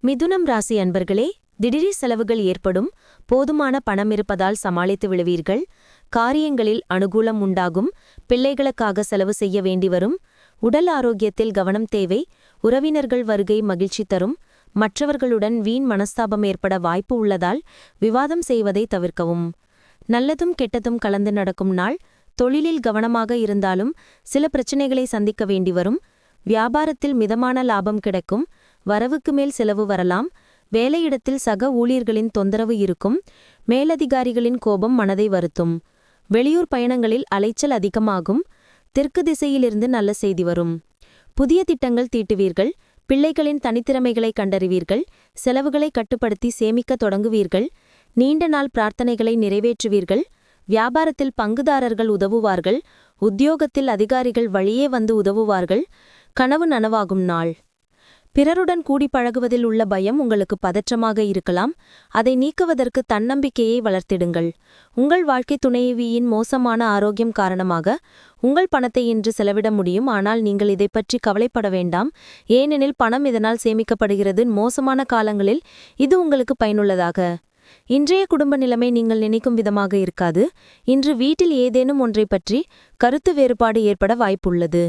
மிதுனம் ராசி அன்பர்களே, திடீர் செலவுகள் ஏற்படும். போதுமான பணம் இருப்பதால் சமாளித்து விடுவீர்கள். காரியங்களில் அனுகூலம் உண்டாகும். பிள்ளைகளுக்காக செலவு செய்ய வேண்டி வரும். உடல் ஆரோக்கியத்தில் கவனம் தேவை. உறவினர்கள் வருகை மகிழ்ச்சி தரும். மற்றவர்களுடன் வீண் மனஸ்தாபம் ஏற்பட வாய்ப்பு உள்ளதால் விவாதம் செய்வதை தவிர்க்கவும். நல்லதும் கெட்டதும் கலந்து நடக்கும் நாள். தொழிலில் கவனமாக இருந்தாலும் சில பிரச்சினைகளை சந்திக்க வேண்டி வரும். வியாபாரத்தில் மிதமான லாபம் கிடைக்கும். வரவுக்கு மேல் செலவு வரலாம். வேலையிடத்தில் சக ஊழியர்களின் தொந்தரவு இருக்கும். மேலதிகாரிகளின் கோபம் மனதை வருத்தும். வெளியூர் பயணங்களில் அலைச்சல் அதிகமாகும். தெற்கு திசையிலிருந்து நல்ல செய்தி வரும். புதிய திட்டங்கள் தீட்டுவீர்கள். பிள்ளைகளின் தனித்திறமைகளை கண்டறிவீர்கள். செலவுகளை கட்டுப்படுத்தி சேமிக்க தொடங்குவீர்கள். நீண்ட நாள் பிரார்த்தனைகளை நிறைவேற்றுவீர்கள். வியாபாரத்தில் பங்குதாரர்கள் உதவுவார்கள். உத்தியோகத்தில் அதிகாரிகள் வழியே வந்து உதவுவார்கள். கனவு நனவாகும் நாள். பிறருடன் கூடி பழகுவதில் உள்ள பயம் உங்களுக்கு பதற்றமாக இருக்கலாம். அதை நீக்குவதற்கு தன்னம்பிக்கையை வளர்த்திடுங்கள். உங்கள் வாழ்க்கை துணைவியின் மோசமான ஆரோக்கியம் காரணமாக உங்கள் பணத்தை இன்று செலவிட முடியும். ஆனால் நீங்கள் இதை பற்றி கவலைப்பட வேண்டாம். ஏனெனில் பணம் இதனால் சேமிக்கப்படுகிறது. மோசமான காலங்களில் இது உங்களுக்கு பயனுள்ளதாக. இன்றைய குடும்ப நிலைமை நீங்கள் நினைக்கும் விதமாக இருக்காது. இன்று வீட்டில் ஏதேனும் ஒன்றை பற்றி கருத்து வேறுபாடு ஏற்பட வாய்ப்புள்ளது.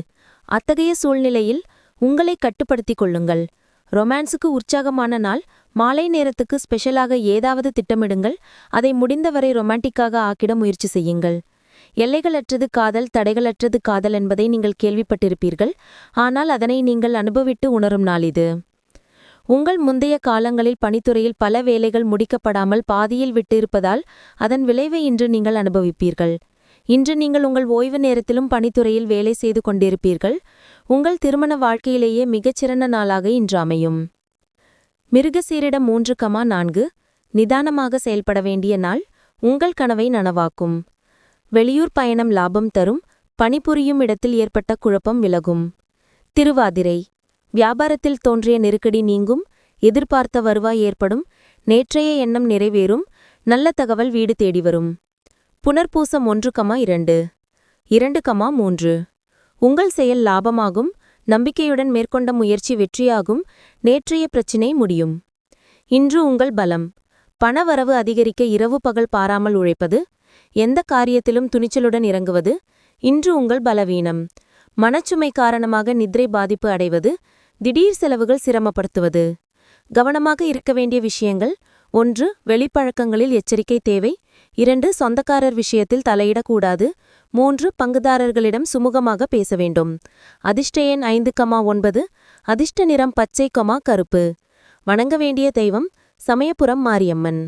அத்தகைய சூழ்நிலையில் உங்களை கட்டுப்படுத்திக் கொள்ளுங்கள். ரொமான்ஸுக்கு உற்சாகமான நாள். மாலை நேரத்துக்கு ஸ்பெஷலாக ஏதாவது திட்டமிடுங்கள். அதை முடிந்தவரை ரொமான்டிக்காக ஆக்கிட முயற்சி செய்யுங்கள். எல்லைகளற்றது காதல், தடைகளற்றது காதல் என்பதை நீங்கள் கேள்விப்பட்டிருப்பீர்கள். ஆனால் அதனை நீங்கள் அனுபவித்து உணரும் நாள் இது. உங்கள் முந்தைய காலங்களில் பணித்துறையில் பல வேலைகள் முடிக்கப்படாமல் பாதியில் விட்டு இருப்பதால் அதன் விளைவை இன்று நீங்கள் அனுபவிப்பீர்கள். இன்று நீங்கள் உங்கள் ஓய்வு நேரத்திலும் பணித்துறையில் வேலை செய்து கொண்டிருப்பீர்கள். உங்கள் திருமண வாழ்க்கையிலேயே மிகச்சிறந்த நாளாக இன்று அமையும். மிருகசீரிடம் 3,4 நிதானமாக செயல்பட வேண்டிய நாள். உங்கள் கனவை நனவாக்கும். வெளியூர் பயணம் லாபம் தரும். பணிபுரியும் இடத்தில் ஏற்பட்ட குழப்பம் விலகும். திருவாதிரை வியாபாரத்தில் தோன்றிய நெருக்கடி நீங்கும். எதிர்பார்த்த வருவாய் ஏற்படும். நேற்றைய எண்ணம் நிறைவேறும். நல்ல தகவல் வீடு தேடி வரும். புனர்பூசம் 1,2 2,3 உங்கள் செயல் லாபமாகும். நம்பிக்கையுடன் மேற்கொண்ட முயற்சி வெற்றியாகும். நேற்றைய பிரச்சினை முடியும். இன்று உங்கள் பலம். பணவரவு அதிகரிக்க இரவு பகல் பாராமல் உழைப்பது. எந்த காரியத்திலும் துணிச்சலுடன் இறங்குவது. இன்று உங்கள் பலவீனம். மனச்சுமை காரணமாக நித்ரை பாதிப்பு அடைவது. திடீர் செலவுகள் சிரமப்படுத்துவது. கவனமாக இருக்க வேண்டிய விஷயங்கள்: 1. வெளிப்பழக்கங்களில் எச்சரிக்கை தேவை. 2. சொந்தக்காரர் விஷயத்தில் தலையிடக்கூடாது. 3. பங்குதாரர்களிடம் சுமூகமாக பேச வேண்டும். அதிர்ஷ்ட எண் 5,9 அதிர்ஷ்ட நிறம் பச்சை, கருப்பு. வணங்க வேண்டிய தெய்வம்: சமயபுரம் மாரியம்மன்.